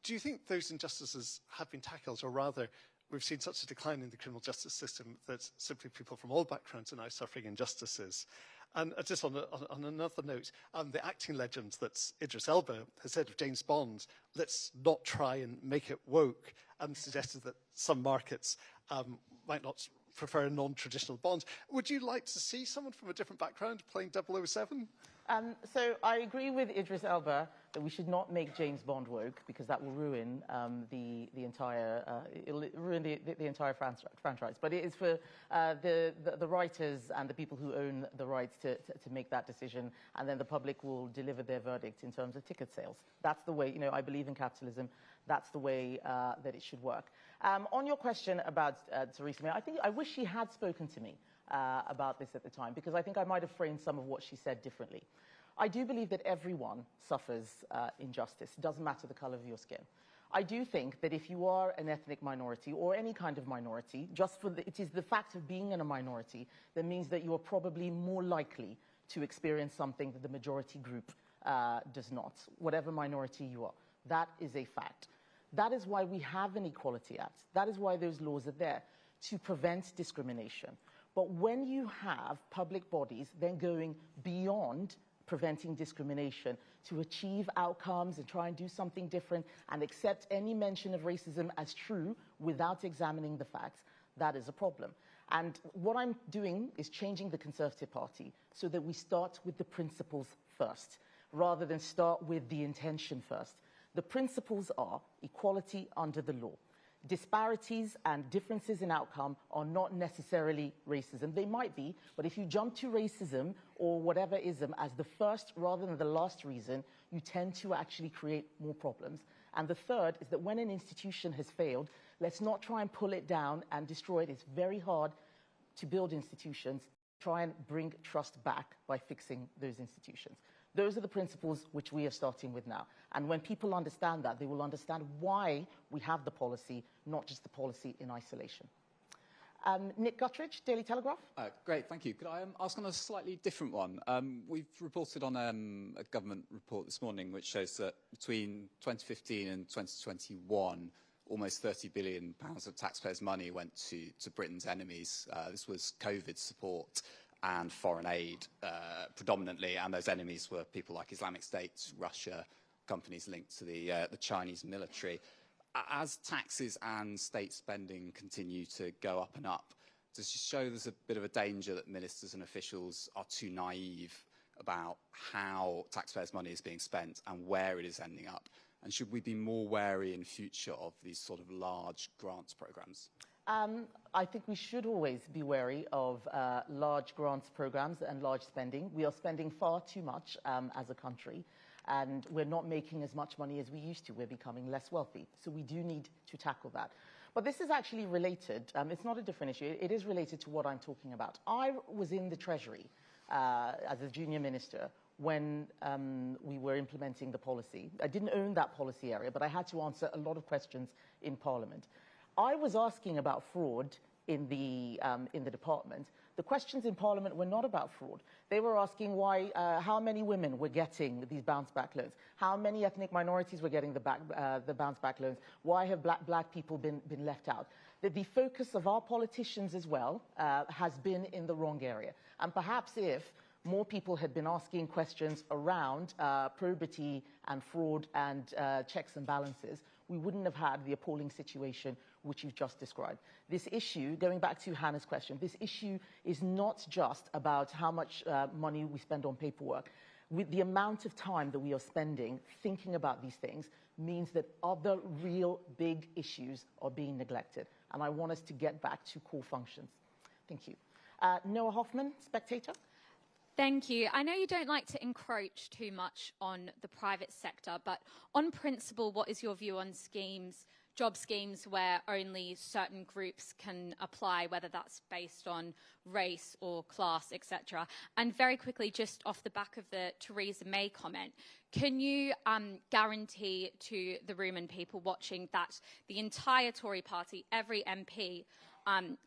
[SPEAKER 12] Do you think those injustices have been tackled, or rather, we've seen such a decline in the criminal justice system that simply people from all backgrounds are now suffering injustices? And just on another note, the acting legend that's Idris Elba has said of James Bond, let's not try and make it woke, and suggested that some markets might not prefer a non-traditional Bond. Would you like to see someone from a different background playing 007?
[SPEAKER 3] So I agree with Idris Elba that we should not make James Bond woke, because that will ruin the entire franchise. But it is for the writers and the people who own the rights to make that decision, and then the public will deliver their verdict in terms of ticket sales. That's the way, I believe in capitalism. That's the way that it should work. On your question about Theresa May, I wish she had spoken to me about this at the time, because I think I might have framed some of what she said differently. I do believe that everyone suffers injustice. It doesn't matter the color of your skin. I do think that if you are an ethnic minority or any kind of minority, it is the fact of being in a minority that means that you are probably more likely to experience something that the majority group does not, whatever minority you are. That is a fact. That is why we have an Equality Act. That is why those laws are there, to prevent discrimination. But when you have public bodies then going beyond preventing discrimination to achieve outcomes and try and do something different and accept any mention of racism as true without examining the facts, that is a problem. And what I'm doing is changing the Conservative Party so that we start with the principles first, rather than start with the intention first. The principles are equality under the law. Disparities and differences in outcome are not necessarily racism. They might be, but if you jump to racism or whatever ism as the first rather than the last reason, you tend to actually create more problems. And the third is that when an institution has failed, let's not try and pull it down and destroy it. It's very hard to build institutions. Try and bring trust back by fixing those institutions. Those are the principles which we are starting with now. And when people understand that, they will understand why we have the policy, not just the policy in isolation. Nick Guttridge, Daily Telegraph.
[SPEAKER 13] Great, thank you. Could I ask on a slightly different one? We've reported on a government report this morning which shows that between 2015 and 2021, almost £30 billion of taxpayers' money went to Britain's enemies. This was COVID support and foreign aid predominantly, and those enemies were people like Islamic State, Russia, companies linked to the Chinese military. As taxes and state spending continue to go up and up, does it show there's a bit of a danger that ministers and officials are too naive about how taxpayers' money is being spent and where it is ending up? And should we be more wary in future of these sort of large grants programs?
[SPEAKER 3] I think we should always be wary of large grants programs and large spending. We are spending far too much as a country, and we're not making as much money as we used to. We're becoming less wealthy. So we do need to tackle that. But this is actually related. It's not a different issue. It is related to what I'm talking about. I was in the Treasury as a junior minister when we were implementing the policy. I didn't own that policy area, but I had to answer a lot of questions in Parliament. I was asking about fraud in the department. The questions in Parliament were not about fraud. They were asking why, how many women were getting these bounce-back loans, how many ethnic minorities were getting the bounce-back loans, why have black people been left out. The focus of our politicians as well has been in the wrong area. And perhaps if more people had been asking questions around probity and fraud and checks and balances, we wouldn't have had the appalling situation which you've just described. This issue, going back to Hannah's question, this issue is not just about how much money we spend on paperwork. With the amount of time that we are spending thinking about these things means that other real big issues are being neglected. And I want us to get back to core functions. Thank you. Noah Hoffman, Spectator.
[SPEAKER 14] Thank you. I know you don't like to encroach too much on the private sector, but on principle, what is your view on schemes, job schemes where only certain groups can apply, whether that's based on race or class, etc.? And very quickly, just off the back of the Theresa May comment, can you guarantee to the room and people watching that the entire Tory party, every MP,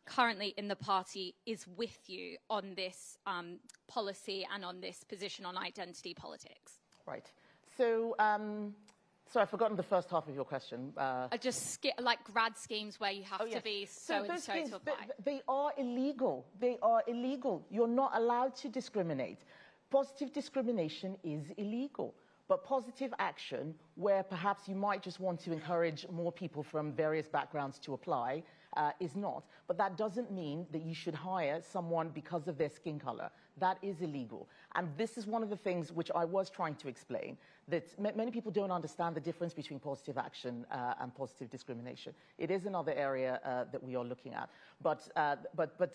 [SPEAKER 14] currently in the party is with you on this policy and on this position on identity politics?
[SPEAKER 3] Right. So, so I've forgotten the first half of your question.
[SPEAKER 14] Just like grad schemes where you have to be so-and-so to apply.
[SPEAKER 3] They are illegal. They are illegal. You're not allowed to discriminate. Positive discrimination is illegal. But positive action, where perhaps you might just want to encourage more people from various backgrounds to apply, is not. But that doesn't mean that you should hire someone because of their skin color. That is illegal. And this is one of the things which I was trying to explain, that many people don't understand the difference between positive action and positive discrimination. It is another area that we are looking at. But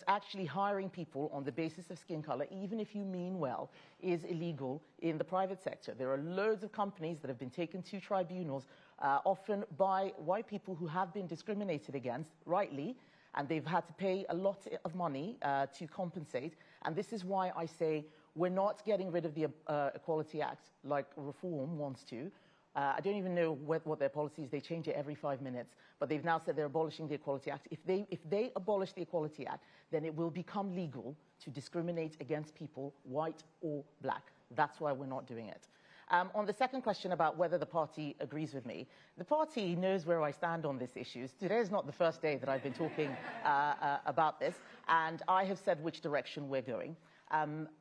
[SPEAKER 3] actually hiring people on the basis of skin color, even if you mean well, is illegal in the private sector. There are loads of companies that have been taken to tribunals, often by white people who have been discriminated against, rightly, and they've had to pay a lot of money to compensate. And this is why I say we're not getting rid of the Equality Act like Reform wants to. I don't even know what their policy is. They change it every 5 minutes. But they've now said they're abolishing the Equality Act. If they abolish the Equality Act, then it will become legal to discriminate against people, white or black. That's why we're not doing it. On the second question about whether the party agrees with me, the party knows where I stand on this issue. Today is not the first day that I've been talking about this, and I have said which direction we're going.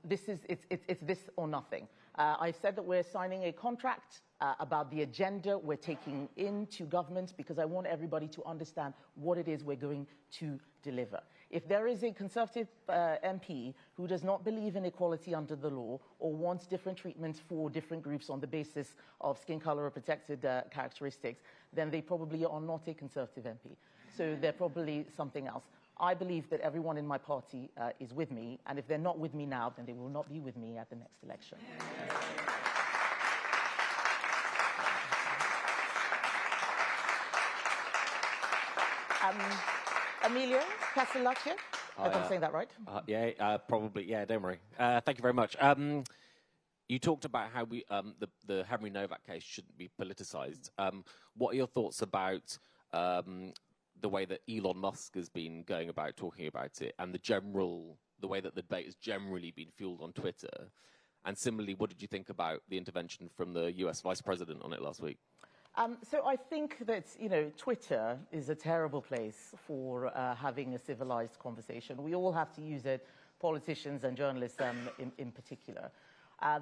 [SPEAKER 3] It's this or nothing. I've said that we're signing a contract about the agenda we're taking into government, because I want everybody to understand what it is we're going to deliver. If there is a Conservative MP who does not believe in equality under the law or wants different treatment for different groups on the basis of skin color or protected characteristics, then they probably are not a Conservative MP. So they're probably something else. I believe that everyone in my party is with me, and if they're not with me now, then they will not be with me at the next election. Emilio Castellacci, if I'm saying that right.
[SPEAKER 15] Probably, yeah, don't worry. Thank you very much. You talked about how the Henry Nowak case shouldn't be politicised. What are your thoughts about the way that Elon Musk has been going about talking about it, and the way that the debate has generally been fueled on Twitter? And similarly, what did you think about the intervention from the US Vice President on it last week?
[SPEAKER 3] So I think that, Twitter is a terrible place for having a civilized conversation. We all have to use it, politicians and journalists in particular.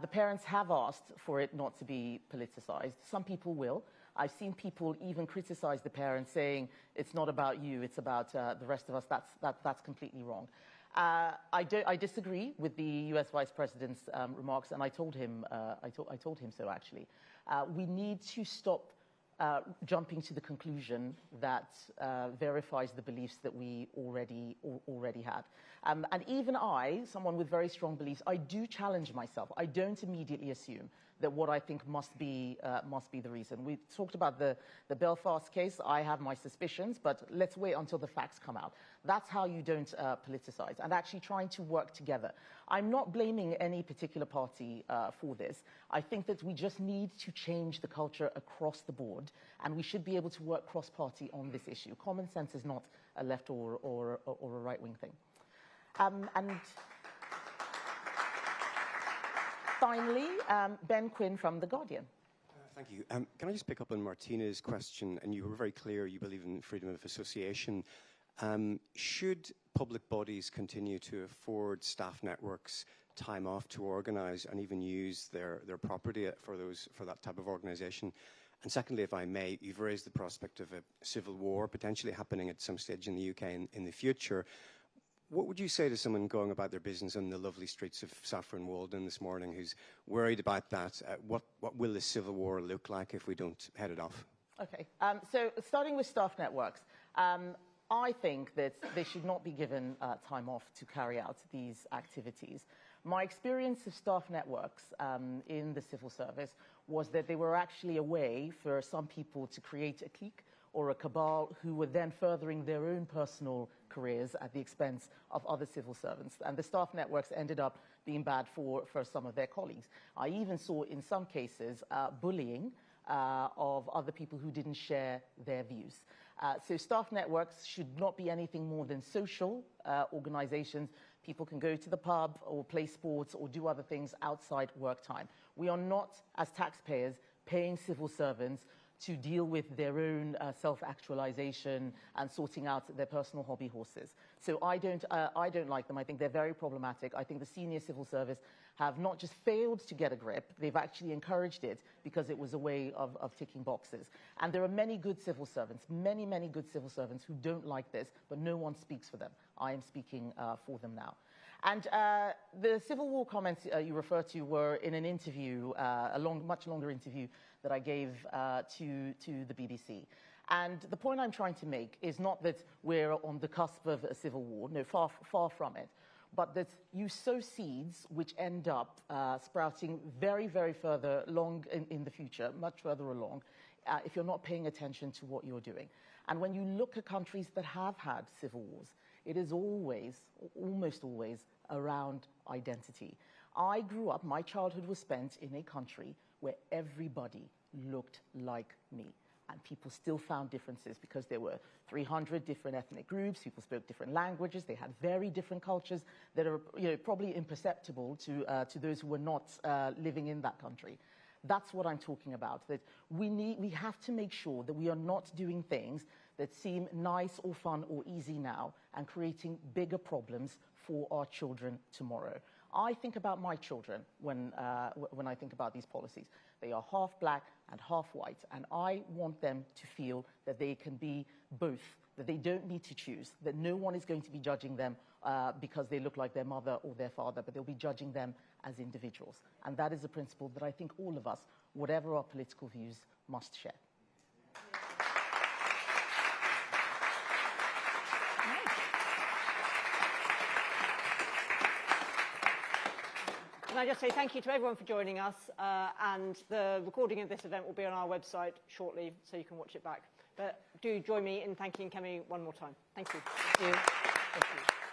[SPEAKER 3] The parents have asked for it not to be politicized. Some people will. I've seen people even criticize the parents, saying it's not about you, it's about the rest of us. That's completely wrong. I disagree with the US Vice President's remarks, and I told him so, actually. We need to stop jumping to the conclusion that verifies the beliefs that we already had. And even I, someone with very strong beliefs, I do challenge myself. I don't immediately assume that what I think must be the reason. We talked about the Belfast case. I have my suspicions, but let's wait until the facts come out. That's how you don't politicize, and actually trying to work together. I'm not blaming any particular party for this. I think that we just need to change the culture across the board, and we should be able to work cross-party on this issue. Common sense is not a left or a right-wing thing. And finally, Ben Quinn from The Guardian.
[SPEAKER 16] Thank you. Can I just pick up on Martina's question? And you were very clear you believe in freedom of association. Should public bodies continue to afford staff networks time off to organise and even use their property for that type of organisation? And secondly, if I may, you've raised the prospect of a civil war potentially happening at some stage in the UK in the future. What would you say to someone going about their business on the lovely streets of Saffron Walden this morning who's worried about that? What will the civil war look like if we don't head it off?
[SPEAKER 3] Okay, so starting with staff networks, I think that they should not be given time off to carry out these activities. My experience of staff networks in the civil service was that they were actually a way for some people to create a clique or a cabal who were then furthering their own personal careers at the expense of other civil servants. And the staff networks ended up being bad for some of their colleagues. I even saw, in some cases, bullying of other people who didn't share their views. So staff networks should not be anything more than social organizations. People can go to the pub or play sports or do other things outside work time. We are not, as taxpayers, paying civil servants to deal with their own self-actualization and sorting out their personal hobby horses. So I don't like them. I think they're very problematic. I think the senior civil service have not just failed to get a grip, they've actually encouraged it because it was a way of ticking boxes. And there are many good civil servants, many good civil servants who don't like this, but no one speaks for them. I am speaking for them now. And the Civil War comments you refer to were in an interview, much longer interview that I gave to the BBC. And the point I'm trying to make is not that we're on the cusp of a civil war, no, far from it, but that you sow seeds which end up sprouting very further along in the future, much further along, if you're not paying attention to what you're doing. And when you look at countries that have had civil wars, it is always, almost always, around identity. I grew up, my childhood was spent in a country where everybody looked like me. And people still found differences because there were 300 different ethnic groups, people spoke different languages, they had very different cultures that are probably imperceptible to those who were not living in that country. That's what I'm talking about, that we have to make sure that we are not doing things that seem nice or fun or easy now and creating bigger problems for our children tomorrow. I think about my children when I think about these policies. They are half black and half white, and I want them to feel that they can be both, that they don't need to choose, that no one is going to be judging them because they look like their mother or their father, but they'll be judging them as individuals. And that is a principle that I think all of us, whatever our political views, must share.
[SPEAKER 1] Can I just say thank you to everyone for joining us, and the recording of this event will be on our website shortly, so you can watch it back. But do join me in thanking Kemi one more time. Thank you.
[SPEAKER 3] Thank you. Thank you.